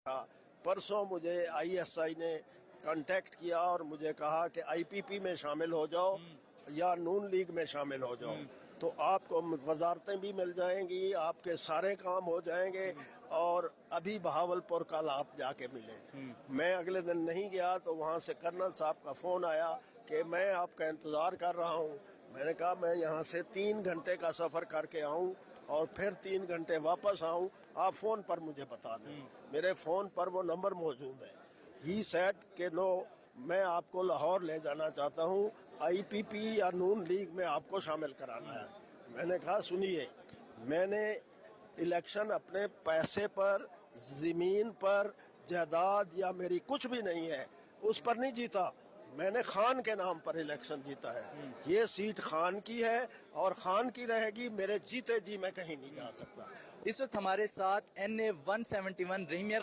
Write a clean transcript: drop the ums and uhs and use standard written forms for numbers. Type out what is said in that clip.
परसों मुझे ISI ने कांटेक्ट किया और मुझे कहा कि IPP में शामिल हो जाओ या नून लीग में शामिल हो जाओ, तो आपको वजारतें भी मिल जाएंगी, आपके सारे काम हो जाएंगे। और अभी बहावलपुर कल आप जाके मिले। मैं अगले दिन नहीं गया तो वहाँ से कर्नल साहब का फ़ोन आया कि मैं आपका इंतज़ार कर रहा हूँ। मैंने कहा मैं यहाँ से 3 घंटे का सफ़र करके आऊँ और फिर 3 घंटे वापस आऊँ, आप फ़ोन पर मुझे बता दें। मेरे फ़ोन पर वो नंबर मौजूद है। ही सेड कि नो, मैं आपको लाहौर ले जाना चाहता हूँ, IPP या नून लीग में आपको शामिल कराना है। मैंने कहा सुनिए, मैंने इलेक्शन अपने पैसे पर, ज़मीन पर, जायदाद या मेरी कुछ भी नहीं है उस पर नहीं जीता। मैंने खान के नाम पर इलेक्शन जीता है। ये सीट खान की है और खान की रहेगी। मेरे जीते जी मैं कहीं नहीं जा सकता। इस वक्त हमारे साथ NA 171 रहीम यार